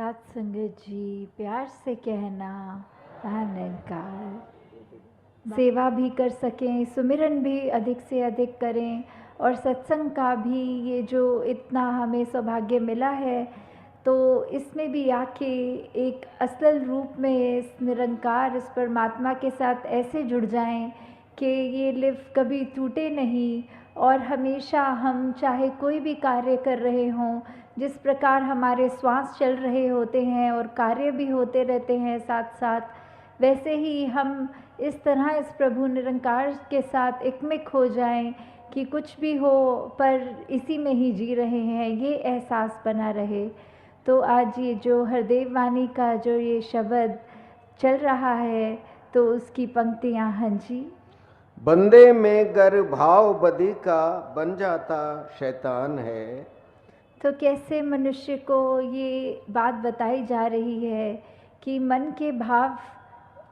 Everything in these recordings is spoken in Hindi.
साथ संगत जी, प्यार से कहना अहंकार, सेवा भी कर सकें, सुमिरन भी अधिक से अधिक करें और सत्संग का भी ये जो इतना हमें सौभाग्य मिला है, तो इसमें भी आके एक असल रूप में इस निरंकार, इस परमात्मा के साथ ऐसे जुड़ जाएं कि ये लिव कभी टूटे नहीं और हमेशा हम चाहे कोई भी कार्य कर रहे हों, जिस प्रकार हमारे श्वास चल रहे होते हैं और कार्य भी होते रहते हैं साथ साथ, वैसे ही हम इस तरह इस प्रभु निरंकार के साथ एकमिक हो जाएं कि कुछ भी हो पर इसी में ही जी रहे हैं, ये एहसास बना रहे। तो आज ये जो हरदेव वाणी का जो ये शब्द चल रहा है, तो उसकी पंक्तियाँ। हाँ जी। बंदे में गर भाव बदी का बन जाता शैतान है। तो कैसे मनुष्य को ये बात बताई जा रही है कि मन के भाव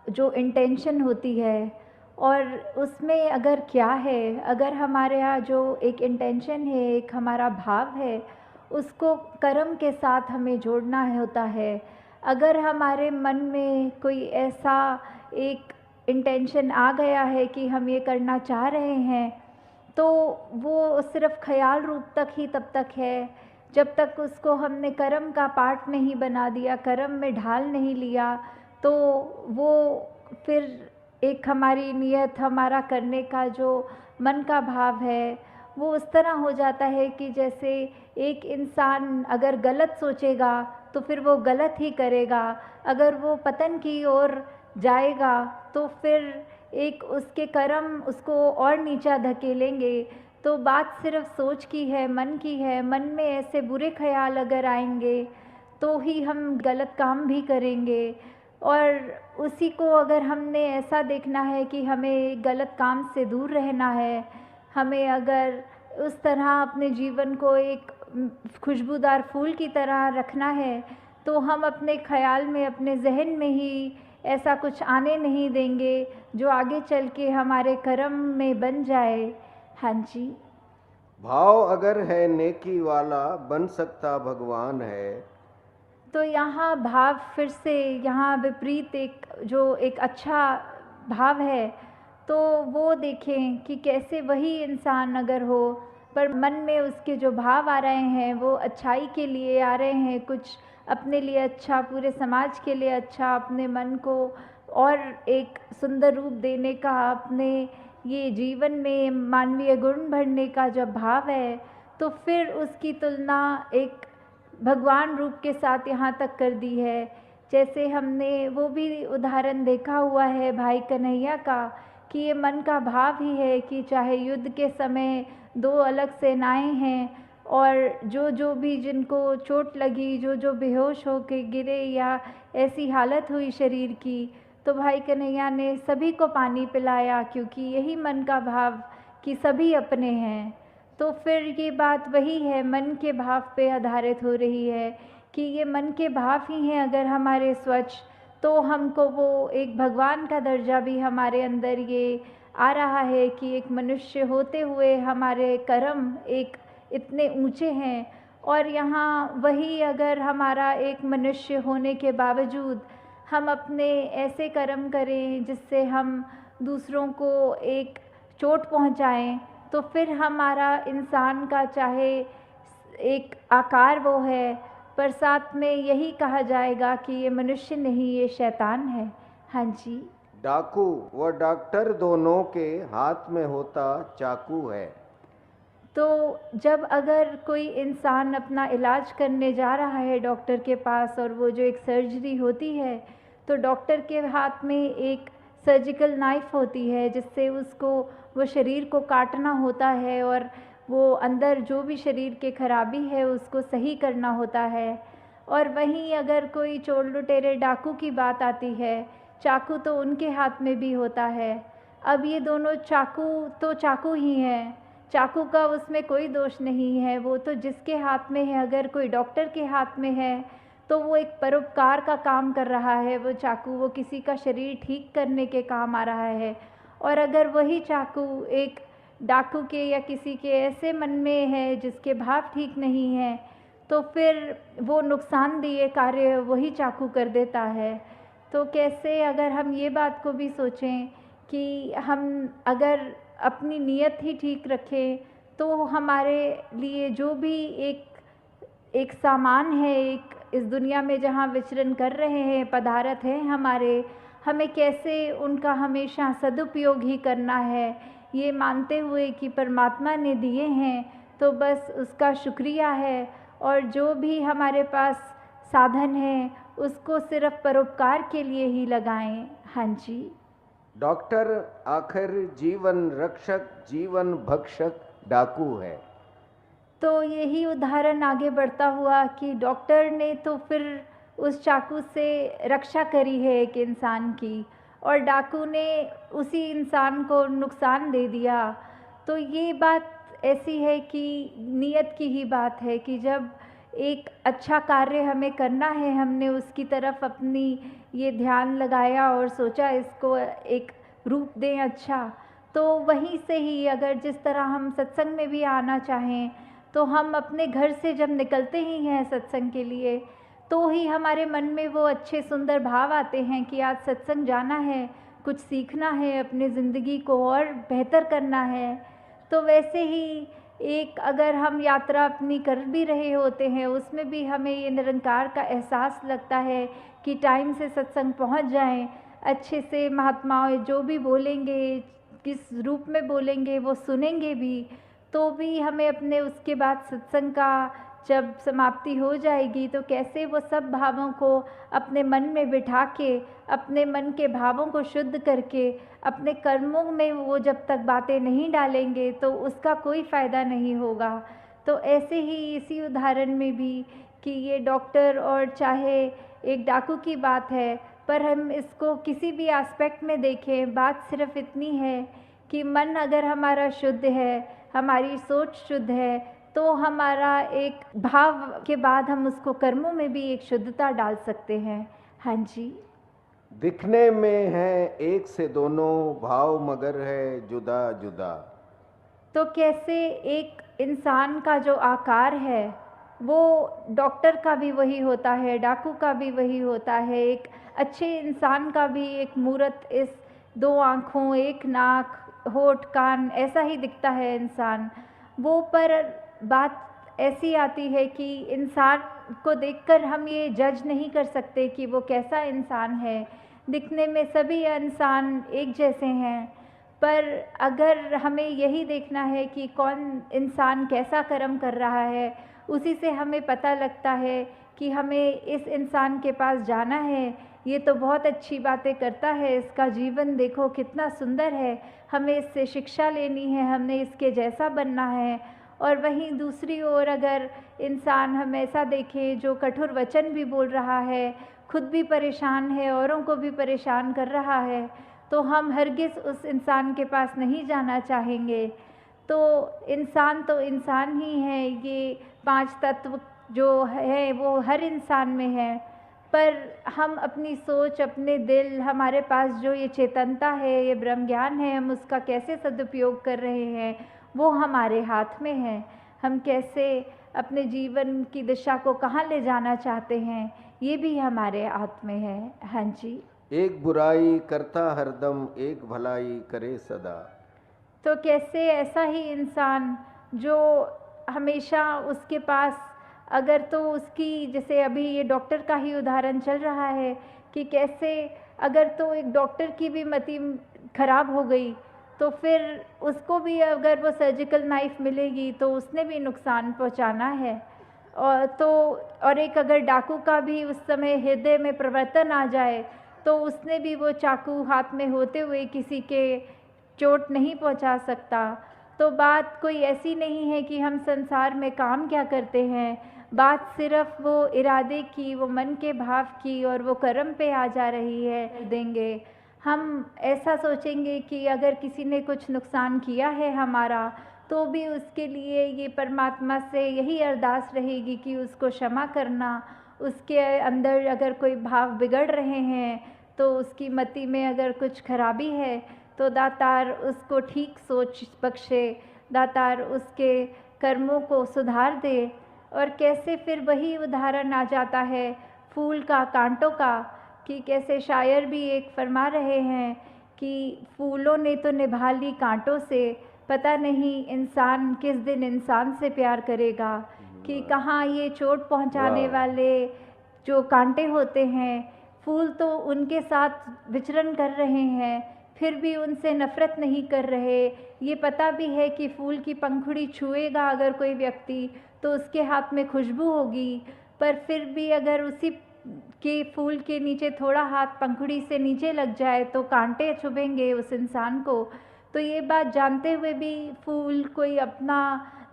जो इंटेंशन होती है और उसमें अगर क्या है, अगर हमारे यहाँ जो एक इंटेंशन है, एक हमारा भाव है, उसको कर्म के साथ हमें जोड़ना होता है। अगर हमारे मन में कोई ऐसा एक इंटेंशन आ गया है कि हम ये करना चाह रहे हैं, तो वो सिर्फ ख्याल रूप तक ही तब तक है जब तक उसको हमने कर्म का पार्ट नहीं बना दिया, कर्म में ढाल नहीं लिया, तो वो फिर एक हमारी नियत, हमारा करने का जो मन का भाव है, वो उस तरह हो जाता है कि जैसे एक इंसान अगर गलत सोचेगा तो फिर वो गलत ही करेगा, अगर वो पतन की ओर जाएगा तो फिर एक उसके कर्म उसको और नीचा धकेलेंगे। तो बात सिर्फ सोच की है, मन की है। मन में ऐसे बुरे ख्याल अगर आएंगे तो ही हम गलत काम भी करेंगे, और उसी को अगर हमने ऐसा देखना है कि हमें गलत काम से दूर रहना है, हमें अगर उस तरह अपने जीवन को एक खुशबूदार फूल की तरह रखना है, तो हम अपने ख्याल में, अपने जहन में ही ऐसा कुछ आने नहीं देंगे जो आगे चल के हमारे कर्म में बन जाए। हाँ जी। भाव अगर है नेकी वाला बन सकता भगवान है। तो यहाँ भाव फिर से यहाँ विपरीत एक जो एक अच्छा भाव है, तो वो देखें कि कैसे वही इंसान अगर हो पर मन में उसके जो भाव आ रहे हैं वो अच्छाई के लिए आ रहे हैं, कुछ अपने लिए अच्छा, पूरे समाज के लिए अच्छा, अपने मन को और एक सुंदर रूप देने का, अपने ये जीवन में मानवीय गुण भरने का जब भाव है, तो फिर उसकी तुलना एक भगवान रूप के साथ यहाँ तक कर दी है। जैसे हमने वो भी उदाहरण देखा हुआ है भाई कन्हैया का, कि ये मन का भाव ही है कि चाहे युद्ध के समय दो अलग सेनाएं हैं और जो जो भी जिनको चोट लगी, जो जो बेहोश होके गिरे या ऐसी हालत हुई शरीर की, तो भाई कन्हैया ने सभी को पानी पिलाया, क्योंकि यही मन का भाव कि सभी अपने हैं। तो फिर ये बात वही है, मन के भाव पे आधारित हो रही है कि ये मन के भाव ही हैं अगर हमारे स्वच्छ, तो हमको वो एक भगवान का दर्जा भी हमारे अंदर ये आ रहा है कि एक मनुष्य होते हुए हमारे कर्म एक इतने ऊंचे हैं। और यहाँ वही अगर हमारा एक मनुष्य होने के बावजूद हम अपने ऐसे कर्म करें जिससे हम दूसरों को एक चोट पहुँचाएं, तो फिर हमारा इंसान का चाहे एक आकार वो है, पर साथ में यही कहा जाएगा कि ये मनुष्य नहीं, ये शैतान है। हाँ जी। डाकू व डॉक्टर दोनों के हाथ में होता चाकू है। तो जब अगर कोई इंसान अपना इलाज करने जा रहा है डॉक्टर के पास, और वो जो एक सर्जरी होती है, तो डॉक्टर के हाथ में एक सर्जिकल नाइफ होती है जिससे उसको वो शरीर को काटना होता है और वो अंदर जो भी शरीर के खराबी है उसको सही करना होता है। और वहीं अगर कोई चोर लुटेरे डाकू की बात आती है, चाकू तो उनके हाथ में भी होता है। अब ये दोनों चाकू तो चाकू ही हैं, चाकू का उसमें कोई दोष नहीं है, वो तो जिसके हाथ में है, अगर कोई डॉक्टर के हाथ में है तो वो एक परोपकार का काम कर रहा है, वो चाकू वो किसी का शरीर ठीक करने के काम आ रहा है। और अगर वही चाकू एक डाकू के या किसी के ऐसे मन में है जिसके भाव ठीक नहीं है, तो फिर वो नुकसानदेह कार्य वही चाकू कर देता है। तो कैसे अगर हम ये बात को भी सोचें कि हम अगर अपनी नीयत ही ठीक रखें तो हमारे लिए जो भी एक सामान है, एक इस दुनिया में जहाँ विचरण कर रहे हैं, पदार्थ हैं हमारे, हमें कैसे उनका हमेशा सदुपयोग ही करना है, ये मानते हुए कि परमात्मा ने दिए हैं तो बस उसका शुक्रिया है। और जो भी हमारे पास साधन है उसको सिर्फ परोपकार के लिए ही लगाएं। हाँ जी। डॉक्टर आखिर जीवन रक्षक जीवन भक्षक डाकू है। तो यही उदाहरण आगे बढ़ता हुआ कि डॉक्टर ने तो फिर उस चाकू से रक्षा करी है एक इंसान की, और डाकू ने उसी इंसान को नुकसान दे दिया। तो ये बात ऐसी है कि नीयत की ही बात है कि जब एक अच्छा कार्य हमें करना है, हमने उसकी तरफ अपनी ये ध्यान लगाया और सोचा इसको एक रूप दें अच्छा, तो वहीं से ही अगर जिस तरह हम सत्संग में भी आना चाहें तो हम अपने घर से जब निकलते ही हैं सत्संग के लिए तो ही हमारे मन में वो अच्छे सुंदर भाव आते हैं कि आज सत्संग जाना है, कुछ सीखना है, अपनी ज़िंदगी को और बेहतर करना है। तो वैसे ही एक अगर हम यात्रा अपनी कर भी रहे होते हैं उसमें भी हमें ये निरंकार का एहसास लगता है कि टाइम से सत्संग पहुंच जाएं, अच्छे से महात्माओं जो भी बोलेंगे, किस रूप में बोलेंगे वो सुनेंगे भी, तो भी हमें अपने उसके बाद सत्संग का जब समाप्ति हो जाएगी तो कैसे वो सब भावों को अपने मन में बिठा के, अपने मन के भावों को शुद्ध करके अपने कर्मों में वो जब तक बातें नहीं डालेंगे तो उसका कोई फ़ायदा नहीं होगा। तो ऐसे ही इसी उदाहरण में भी कि ये डॉक्टर और चाहे एक डाकू की बात है, पर हम इसको किसी भी एस्पेक्ट में देखें, बात सिर्फ इतनी है कि मन अगर हमारा शुद्ध है, हमारी सोच शुद्ध है, तो हमारा एक भाव के बाद हम उसको कर्मों में भी एक शुद्धता डाल सकते हैं। हाँ जी। दिखने में है एक से दोनों भाव मगर है जुदा जुदा। तो कैसे एक इंसान का जो आकार है वो डॉक्टर का भी वही होता है, डाकू का भी वही होता है, एक अच्छे इंसान का भी एक मूरत, इस दो आँखों, एक नाक, होठ, कान, ऐसा ही दिखता है इंसान वो। पर बात ऐसी आती है कि इंसान को देखकर हम ये जज नहीं कर सकते कि वो कैसा इंसान है। दिखने में सभी इंसान एक जैसे हैं, पर अगर हमें यही देखना है कि कौन इंसान कैसा कर्म कर रहा है, उसी से हमें पता लगता है कि हमें इस इंसान के पास जाना है, ये तो बहुत अच्छी बातें करता है, इसका जीवन देखो कितना सुंदर है, हमें इससे शिक्षा लेनी है, हमने इसके जैसा बनना है। और वहीं दूसरी ओर अगर इंसान हम ऐसा देखें जो कठोर वचन भी बोल रहा है, खुद भी परेशान है, औरों को भी परेशान कर रहा है, तो हम हरगिज़ उस इंसान के पास नहीं जाना चाहेंगे। तो इंसान ही है, ये 5 तत्व जो है वो हर इंसान में है, पर हम अपनी सोच, अपने दिल, हमारे पास जो ये चेतनता है, ये ब्रह्म ज्ञान है, हम उसका कैसे सदुपयोग कर रहे हैं वो हमारे हाथ में है। हम कैसे अपने जीवन की दिशा को कहाँ ले जाना चाहते हैं ये भी हमारे हाथ में है। हाँ जी। एक बुराई करता हरदम एक भलाई करे सदा। तो कैसे ऐसा ही इंसान जो हमेशा उसके पास अगर तो उसकी, जैसे अभी ये डॉक्टर का ही उदाहरण चल रहा है कि कैसे अगर तो एक डॉक्टर की भी मति खराब हो गई तो फिर उसको भी अगर वो सर्जिकल नाइफ मिलेगी तो उसने भी नुकसान पहुंचाना है। और एक अगर डाकू का भी उस समय हृदय में परिवर्तन आ जाए तो उसने भी वो चाकू हाथ में होते हुए किसी के चोट नहीं पहुंचा सकता। तो बात कोई ऐसी नहीं है कि हम संसार में काम क्या करते हैं, बात सिर्फ वो इरादे की, वो मन के भाव की और वो कर्म पे आ जा रही है। देंगे हम ऐसा सोचेंगे कि अगर किसी ने कुछ नुकसान किया है हमारा तो भी उसके लिए ये परमात्मा से यही अरदास रहेगी कि उसको क्षमा करना। उसके अंदर अगर कोई भाव बिगड़ रहे हैं तो उसकी मति में अगर कुछ खराबी है तो दातार उसको ठीक सोच बख्शे, दातार उसके कर्मों को सुधार दे। और कैसे फिर वही उदाहरण आ जाता है फूल का, कांटों का, कि कैसे शायर भी एक फरमा रहे हैं कि फूलों ने तो निभा ली कांटों से, पता नहीं इंसान किस दिन इंसान से प्यार करेगा। कि कहाँ ये चोट पहुंचाने वाह। वाले जो कांटे होते हैं, फूल तो उनके साथ विचरण कर रहे हैं, फिर भी उनसे नफ़रत नहीं कर रहे। ये पता भी है कि फूल की पंखुड़ी छुएगा अगर कोई व्यक्ति तो उसके हाथ में खुशबू होगी, पर फिर भी अगर उसी के फूल के नीचे थोड़ा हाथ पंखुड़ी से नीचे लग जाए तो कांटे चुभेंगे उस इंसान को। तो ये बात जानते हुए भी फूल कोई अपना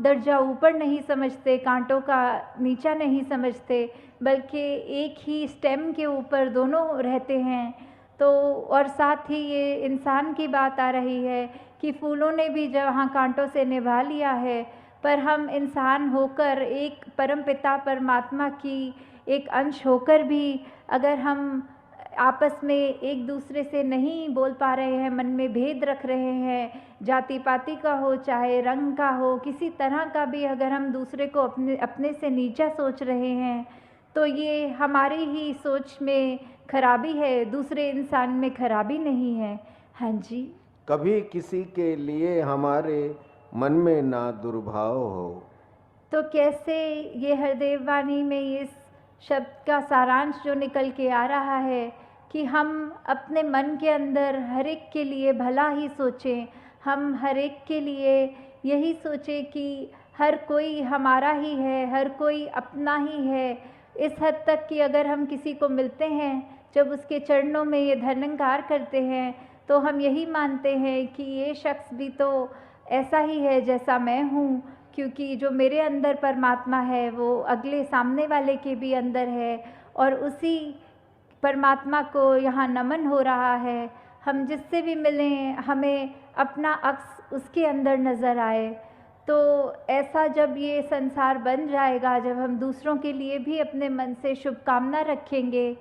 दर्जा ऊपर नहीं समझते, कांटों का नीचा नहीं समझते, बल्कि एक ही स्टेम के ऊपर दोनों रहते हैं। तो और साथ ही ये इंसान की बात आ रही है कि फूलों ने भी जहाँ कांटों से निभा लिया है, पर हम इंसान होकर एक परमपिता परमात्मा की एक अंश होकर भी अगर हम आपस में एक दूसरे से नहीं बोल पा रहे हैं, मन में भेद रख रहे हैं, जाति पाति का हो चाहे रंग का हो, किसी तरह का भी अगर हम दूसरे को अपने अपने से नीचा सोच रहे हैं, तो ये हमारी ही सोच में खराबी है, दूसरे इंसान में खराबी नहीं है। हाँ जी। कभी किसी के लिए हमारे मन में ना दुर्भाव हो। तो कैसे ये हरदेव वाणी में ये शब्द का सारांश जो निकल के आ रहा है कि हम अपने मन के अंदर हर एक के लिए भला ही सोचें, हम हर एक के लिए यही सोचें कि हर कोई हमारा ही है, हर कोई अपना ही है। इस हद तक कि अगर हम किसी को मिलते हैं, जब उसके चरणों में ये धर्मंकार करते हैं, तो हम यही मानते हैं कि ये शख्स भी तो ऐसा ही है जैसा मैं हूँ, क्योंकि जो मेरे अंदर परमात्मा है वो अगले सामने वाले के भी अंदर है, और उसी परमात्मा को यहाँ नमन हो रहा है। हम जिससे भी मिलें हमें अपना अक्स उसके अंदर नज़र आए। तो ऐसा जब ये संसार बन जाएगा, जब हम दूसरों के लिए भी अपने मन से शुभकामना रखेंगे,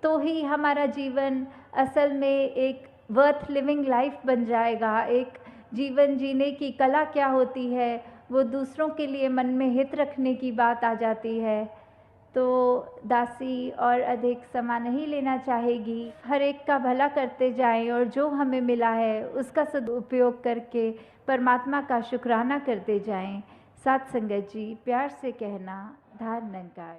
तो ही हमारा जीवन असल में एक वर्थ लिविंग लाइफ बन जाएगा। एक जीवन जीने की कला क्या होती है, वो दूसरों के लिए मन में हित रखने की बात आ जाती है। तो दासी और अधिक समय नहीं लेना चाहेगी, हर एक का भला करते जाएं और जो हमें मिला है उसका सदुपयोग करके परमात्मा का शुक्राना करते जाएं। साथ संगत जी, प्यार से कहना, धार निरंकार।